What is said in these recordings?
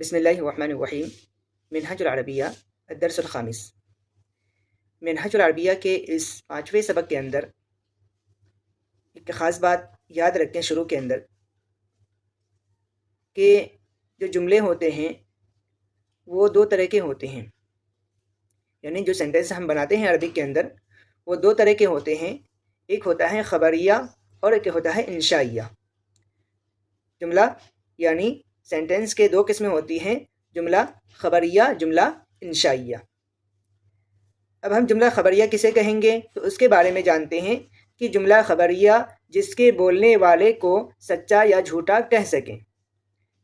بسم اللہ الرحمن الرحیم۔ منہج العربیہ الدرس الخامس۔ منہج العربیہ کے اس 5ویں سبق کے اندر ایک خاص بات یاد رکھیں شروع کے اندر کہ جو جملے ہوتے ہیں وہ دو طرح کے ہوتے ہیں، یعنی جو سینٹنس ہم بناتے ہیں عربی کے اندر وہ دو طرح کے ہوتے ہیں، ایک ہوتا ہے خبریہ اور ایک ہوتا ہے انشائیہ۔ جملہ یعنی سینٹنس کے دو قسمیں ہوتی ہیں، جملہ خبریہ، جملہ انشائیہ۔ اب ہم جملہ خبریہ کسے کہیں گے تو اس کے بارے میں جانتے ہیں کہ جملہ خبریہ جس کے بولنے والے کو سچا یا جھوٹا کہہ سکیں،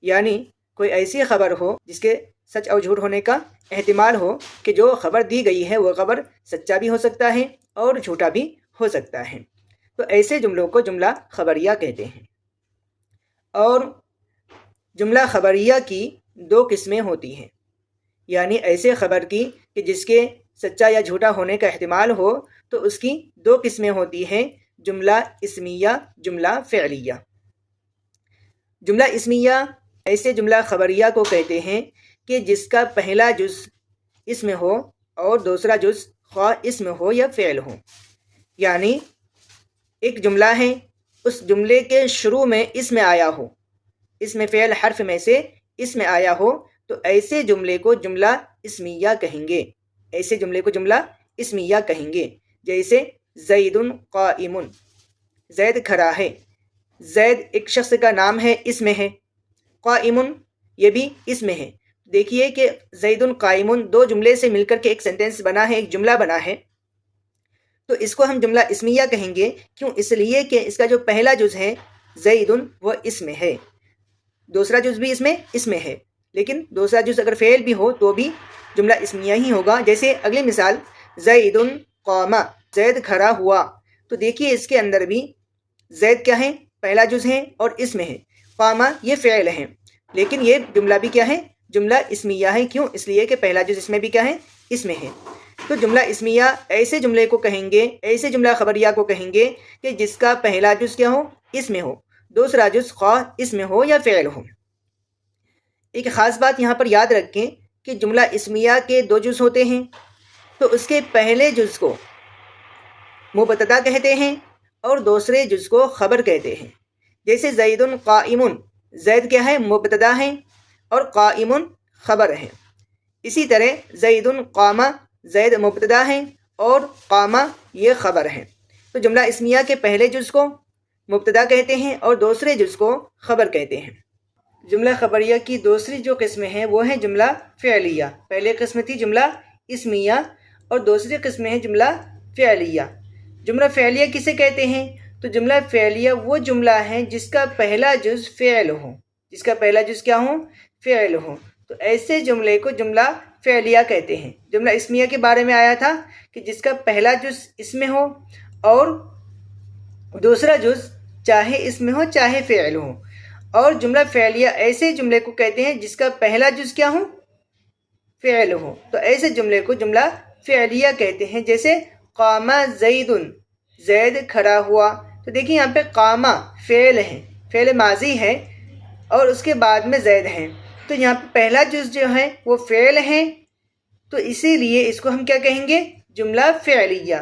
یعنی کوئی ایسی خبر ہو جس کے سچ اور جھوٹ ہونے کا احتمال ہو کہ جو خبر دی گئی ہے وہ خبر سچا بھی ہو سکتا ہے اور جھوٹا بھی ہو سکتا ہے، تو ایسے جملوں کو جملہ خبریہ کہتے ہیں۔ اور جملہ خبریہ کی دو قسمیں ہوتی ہیں، یعنی ایسے خبر کی کہ جس کے سچا یا جھوٹا ہونے کا احتمال ہو تو اس کی دو قسمیں ہوتی ہیں، جملہ اسمیہ، جملہ فعلیہ۔ جملہ اسمیہ ایسے جملہ خبریہ کو کہتے ہیں کہ جس کا پہلا جز اسم ہو اور دوسرا جز خواہ اسم ہو یا فعل ہو، یعنی ایک جملہ ہے، اس جملے کے شروع میں اسم آیا ہو، اسم فعل حرف میں سے اسم آیا ہو، تو ایسے جملے کو جملہ اسمیہ کہیں گے، ایسے جملے کو جملہ اسمیہ کہیں گے۔ جیسے زید قائم، زید کھڑا ہے، زید ایک شخص کا نام ہے، اسم ہے، قائم یہ بھی اسم ہے۔ دیکھیے کہ زید قائم دو جملے سے مل کر کے ایک سینٹنس بنا ہے، ایک جملہ بنا ہے، تو اس کو ہم جملہ اسمیہ کہیں گے۔ کیوں؟ اس لیے کہ اس کا جو پہلا جز ہے زید وہ اسم ہے، دوسرا جز بھی اسم ہے، لیکن دوسرا جز اگر فعل بھی ہو تو بھی جملہ اسمیہ ہی ہوگا۔ جیسے اگلی مثال زید قام، زید کھڑا ہوا، تو دیکھیے اس کے اندر بھی زید کیا ہے؟ پہلا جز ہے اور اسم ہے، قام یہ فعل ہے، لیکن یہ جملہ بھی کیا ہے؟ جملہ اسمیہ ہے۔ کیوں؟ اس لیے کہ پہلا جز اس میں بھی کیا ہے؟ اسم ہے۔ تو جملہ اسمیہ ایسے جملے کو کہیں گے، ایسے جملہ خبریہ کو کہیں گے کہ جس کا پہلا جز کیا ہو؟ اسم ہو، دوسرا جز خواہ اسم ہو یا فعل ہو۔ ایک خاص بات یہاں پر یاد رکھیں کہ جملہ اسمیہ کے دو جز ہوتے ہیں، تو اس کے پہلے جز کو مبتدا کہتے ہیں اور دوسرے جز کو خبر کہتے ہیں۔ جیسے زید قائم، زید کیا ہے؟ مبتدا ہے اور قائم خبر ہے۔ اسی طرح زید قام، زید مبتدا ہے اور قام یہ خبر ہے۔ تو جملہ اسمیہ کے پہلے جز کو مبتدا کہتے ہیں اور دوسرے جز کو خبر کہتے ہیں۔ جملہ خبریہ کی دوسری جو قسم ہے وہ ہے جملہ فعلیہ۔ پہلے قسم تھی جملہ اسمیہ اور دوسری قسم ہے جملہ فعلیہ۔ جملہ فعلیہ کسے کہتے ہیں؟ تو جملہ فعلیہ وہ جملہ ہے جس کا پہلا جز فعل ہو، جس کا پہلا جز کیا ہو؟ فعل ہو، تو ایسے جملے کو جملہ فعلیہ کہتے ہیں۔ جملہ اسمیہ کے بارے میں آیا تھا کہ جس کا پہلا جز اسم ہو اور دوسرا جز چاہے اسم ہو چاہے فعل ہو، اور جملہ فعلیہ ایسے جملے کو کہتے ہیں جس کا پہلا جز کیا ہو؟ فعل ہو، تو ایسے جملے کو جملہ فعلیہ کہتے ہیں۔ جیسے قام زید، زید کھڑا ہوا، تو دیکھیں یہاں پہ قام فعل ہے، فعل ماضی ہے اور اس کے بعد میں زید ہے، تو یہاں پہ پہلا جز جو ہے وہ فعل ہے، تو اسی لیے اس کو ہم کیا کہیں گے؟ جملہ فعلیہ،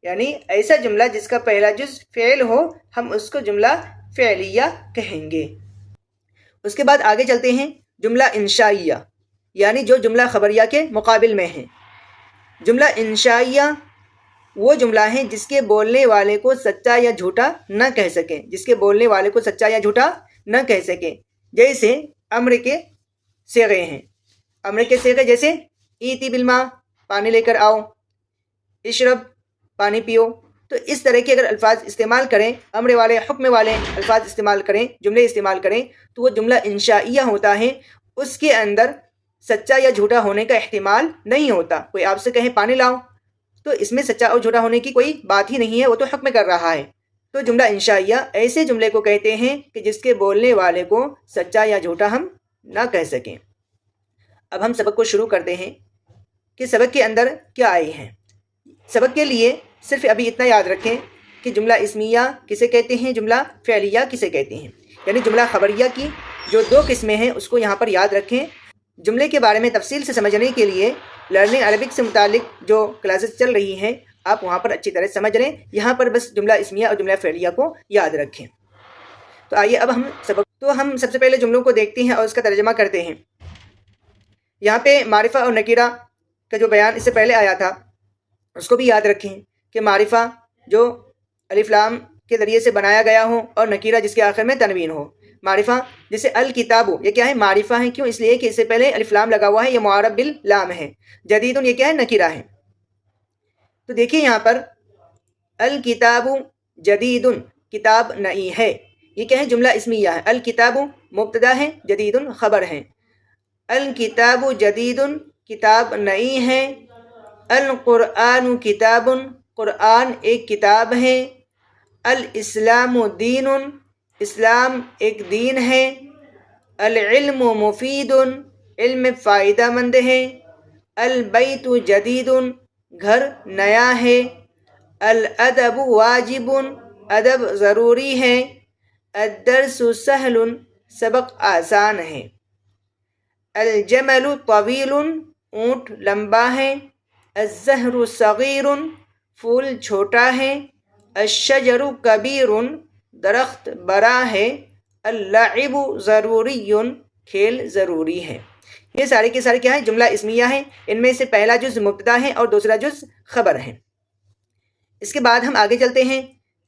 یعنی ایسا جملہ جس کا پہلا جز فعل ہو ہم اس کو جملہ فعلیہ کہیں گے۔ اس کے بعد آگے چلتے ہیں جملہ انشائیہ، یعنی جو جملہ خبریہ کے مقابل میں ہے۔ جملہ انشائیہ وہ جملہ ہے جس کے بولنے والے کو سچا یا جھوٹا نہ کہہ سکیں، جس کے بولنے والے کو سچا یا جھوٹا نہ کہہ سکیں۔ جیسے امر کے صیغے ہیں، امر کے صیغے جیسے ایتی بالماء، پانی لے کر آؤ، اشرب، پانی پیو، تو اس طرح کے اگر الفاظ استعمال کریں، امر والے حکم والے الفاظ استعمال کریں، جملے استعمال کریں، تو وہ جملہ انشائیہ ہوتا ہے۔ اس کے اندر سچا یا جھوٹا ہونے کا احتمال نہیں ہوتا۔ کوئی آپ سے کہے پانی لاؤ، تو اس میں سچا اور جھوٹا ہونے کی کوئی بات ہی نہیں ہے، وہ تو حکم کر رہا ہے۔ تو جملہ انشائیہ ایسے جملے کو کہتے ہیں کہ جس کے بولنے والے کو سچا یا جھوٹا ہم نہ کہہ سکیں۔ اب ہم سبق کو شروع کرتے ہیں کہ سبق کے اندر کیا آئے ہیں۔ سبق کے لیے صرف ابھی اتنا یاد رکھیں کہ جملہ اسمیہ کسے کہتے ہیں، جملہ فعلیہ کسے کہتے ہیں، یعنی جملہ خبریہ کی جو دو قسمیں ہیں اس کو یہاں پر یاد رکھیں۔ جملے کے بارے میں تفصیل سے سمجھنے کے لیے لرننگ عربک سے متعلق جو کلاسز چل رہی ہیں آپ وہاں پر اچھی طرح سمجھ لیں، یہاں پر بس جملہ اسمیہ اور جملہ فعلیہ کو یاد رکھیں۔ تو آئیے اب ہم سب سے پہلے جملوں کو دیکھتے ہیں اور اس کا ترجمہ کرتے ہیں۔ یہاں پہ معرفہ اور نکیرہ کا جو بیان اس سے پہلے آیا تھا اس کو بھی یاد رکھیں کہ معرفہ جو الف لام کے ذریعے سے بنایا گیا ہو اور نکیرہ جس کے آخر میں تنوین ہو۔ معرفہ جیسے الکتاب، یہ کیا ہے؟ معرفہ ہے، کیوں؟ اس لیے کہ اس سے پہلے الف لام لگا ہوا ہے، یہ معرب باللام ہے۔ جدید، یہ کیا ہے؟ نکیرہ ہے۔ تو دیکھیے یہاں پر الکتاب جدید، کتاب نئی ہے، یہ کیا ہے؟ جملہ اسمیہ ہے۔ الکتاب مبتدا ہے، جدید خبر ہے۔ الکتاب جدید، کتاب نئی ہے۔ القرآن کتاب، قرآن ایک کتاب ہے۔ الاسلام دین، اسلام ایک دین ہے۔ العلم مفید، علم فائدہ مند ہے۔ البیت جدید، گھر نیا ہے۔ الادب واجب، ادب ضروری ہے۔ الدرس سہل، سبق آسان ہے۔ الجمل طویل، اونٹ لمبا ہے۔ الزہر صغیر، پھول چھوٹا ہے۔ الشجر کبیر، درخت بڑا ہے۔ اللعب ضروری، کھیل ضروری ہے۔ یہ سارے کے سارے کیا ہیں؟ جملہ اسمیہ ہیں۔ ان میں سے پہلا جز مبتدا ہے اور دوسرا جز خبر ہے۔ اس کے بعد ہم آگے چلتے ہیں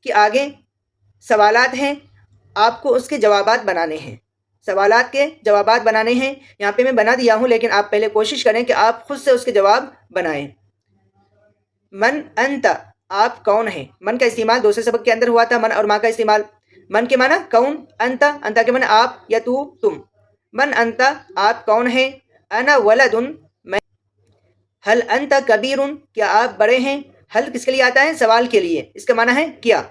کہ آگے سوالات ہیں، آپ کو اس کے جوابات بنانے ہیں۔ سوالات کے جوابات بنانے ہیں، یہاں پہ میں بنا دیا ہوں لیکن آپ پہلے کوشش کریں کہ آپ خود سے اس کے جواب بنائیں۔ من انت، آپ کون ہیں؟ من کا استعمال دوسرے سبق کے اندر ہوا تھا، من اور ماں کا استعمال۔ من کے معنی کون، انت، انت کے معنی آپ یا تو، تم۔ من انت، آپ کون ہیں؟ انا ولد، میں۔ حل انت کبیر، کیا آپ بڑے ہیں؟ حل کس کے لیے آتا ہے؟ سوال کے لیے، اس کا معنی ہے کیا۔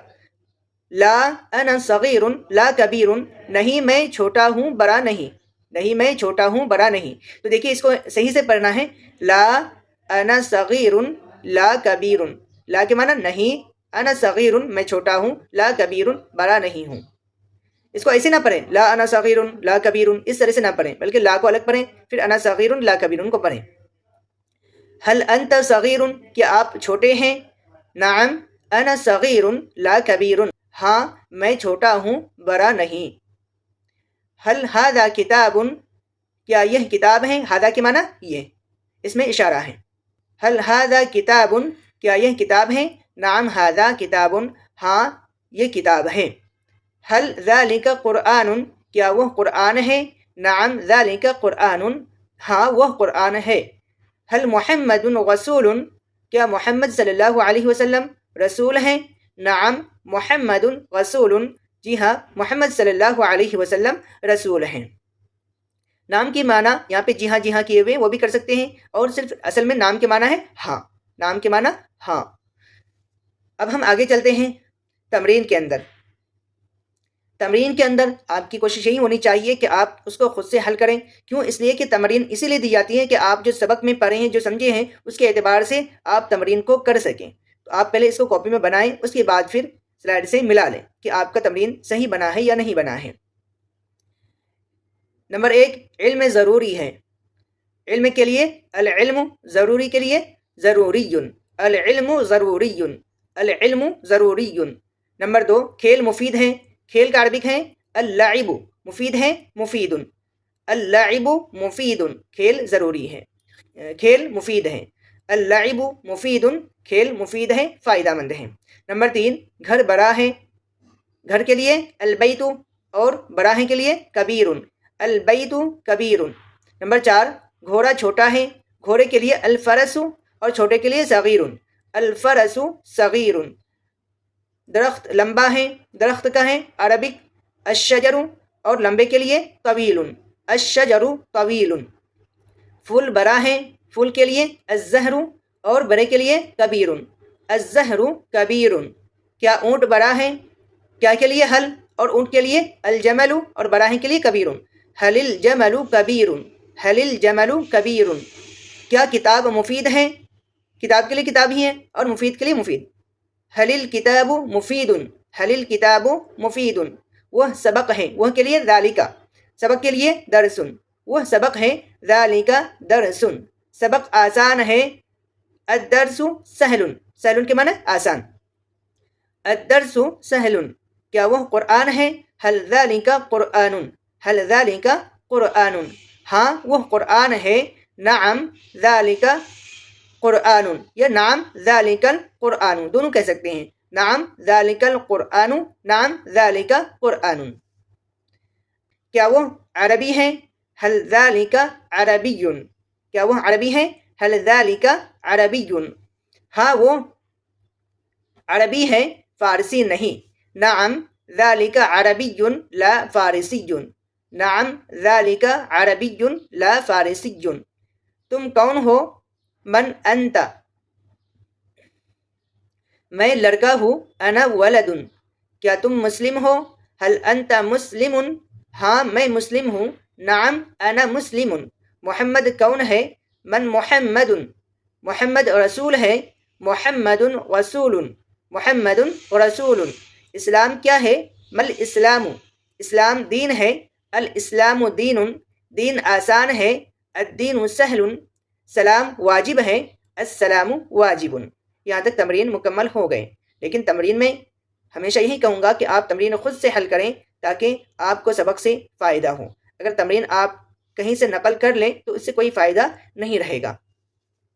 لا انا صغیر لا کبیر، نہیں میں چھوٹا ہوں بڑا نہیں، نہیں میں چھوٹا ہوں بڑا نہیں۔ تو دیکھیے اس کو صحیح سے پڑھنا ہے، لا انا صغیر لا کبیر۔ لا کے معنی نہیں، انا صغیر میں چھوٹا ہوں، لا کبیر بڑا نہیں ہوں۔ اس کو ایسے نہ پڑھیں، لا انا صغیر لا کبیر، اس طرح سے نہ پڑھیں، بلکہ لا کو الگ پڑھیں، پھر انا صغیر لا کبیر کو پڑھیں۔ حل انت صغیر، کیا آپ چھوٹے ہیں؟ نعم انا صغیر لا کبیر، ہاں میں چھوٹا ہوں بڑا نہیں۔ حل ھذا کتاب، کیا یہ کتاب ہے؟ ھذا کے معنی یہ، اس میں اشارہ ہے۔ حل ھذا کتاب، کیا یہ کتاب ہے؟ نعم ھذا کتاب، ہاں یہ کتاب ہے۔ حل ذالک قرآن، کیا وہ قرآن ہے؟ نعم ذالک قرآن، ہاں وہ قرآن ہے۔ حل محمد رسول، کیا محمد صلی اللہ علیہ وسلم رسول ہیں؟ نعم محمد رسول، جی ہاں محمد صلی اللہ علیہ وسلم رسول ہیں۔ نام کی معنی یہاں پہ جی ہاں کیے ہوئے وہ بھی کر سکتے ہیں، اور صرف اصل میں نام کے معنی ہے ہاں، نام کے معنی ہاں۔ اب ہم آگے چلتے ہیں تمرین کے اندر۔ تمرین کے اندر آپ کی کوشش یہی ہونی چاہیے کہ آپ اس کو خود سے حل کریں، کیوں؟ اس لیے کہ تمرین اسی لیے دی جاتی ہے کہ آپ جو سبق میں پڑھے ہیں، جو سمجھے ہیں، اس کے اعتبار سے آپ تمرین کو کر سکیں۔ تو آپ پہلے اس کو کاپی میں بنائیں، اس کے بعد پھر سلائڈ سے ملا لیں کہ آپ کا تمرین صحیح بنا ہے یا نہیں بنا ہے۔ نمبر 1، علم ضروری ہے۔ علم کے لیے العلم، ضروری کے لیے ضروری، العلم ضروری، العلم ضروری۔ نمبر 2، کھیل مفید ہیں۔ کھیل کا عربک ہے اللعب، مفید ہے مفید، اللعب مفید، کھیل ضروری ہے، کھیل مفید ہے۔ اللعب مفید، کھیل مفید ہے، فائدہ مند ہے۔ نمبر 3، گھر بڑا ہے۔ گھر کے لیے البیت، اور بڑا ہے کے لیے کبیر، البیت کبیر۔ نمبر 4، گھوڑا چھوٹا ہے۔ گھوڑے کے لیے الفرس، اور چھوٹے کے لیے صغیر، الفرس صغیر۔ درخت لمبا ہے۔ درخت کا ہے عربک الشجر، اور لمبے کے لیے طویل، الشجر طویل۔ پھول بڑا ہے۔ پھول کے لیے الزہر، اور بڑے کے لیے کبیر، الزہر کبیر۔ کیا اونٹ بڑا ہے؟ کیا کے لیے حل، اور اونٹ کے لیے الجمل، اور بڑا ہے کے لیے کبیر، حل الجمل کبیر، حل الجمل کبیر۔ کیا کتاب مفید ہے؟ کتاب کے لیے کتاب ہی ہے، اور مفید کے لیے مفید، حل الکتاب مفید، حل الکتاب مفید۔ وہ سبق ہے، وہ کے لیے ذالک، سبق کے لیے درس، وہ سبق ہے، ذالک درس سبق آسان ہے، الدرس سہل سہل کے معنی آسان، الدرس سہل کیا وہ قرآن ہے، هل ذالک قرآن هل ذالک قرآن ہاں وہ قرآن ہے، نعم ذالک قرآن یا نعم ذالک القرآن دونوں کہہ سکتے ہیں، نعم ذالک القرآن نعم ذالک قرآن کیا وہ عربی ہے، هل ذالک عربی کیا وہ عربی ہے، هل ذالک عربی ہاں وہ عربی ہے، فارسی نہیں، نعم ذالک عربی لا فارسی نعم ذالک عربی لا فارسی تم کون ہو، من انت میں لڑکا ہوں، انا ولد کیا تم مسلم ہو، هل انت مسلم ہاں میں مسلم ہوں، نعم انا مسلم محمد کون ہے، من محمد محمد رسول ہے، محمد رسول محمد رسول اسلام کیا ہے، مل اسلام اسلام دین ہے، الاسلام دین دین آسان ہے، الدین سہل سلام واجب ہے، السلام واجب یہاں تک تمرین مکمل ہو گئے، لیکن تمرین میں ہمیشہ یہی کہوں گا کہ آپ تمرین خود سے حل کریں تاکہ آپ کو سبق سے فائدہ ہو، اگر تمرین آپ کہیں سے نقل کر لیں تو اس سے کوئی فائدہ نہیں رہے گا۔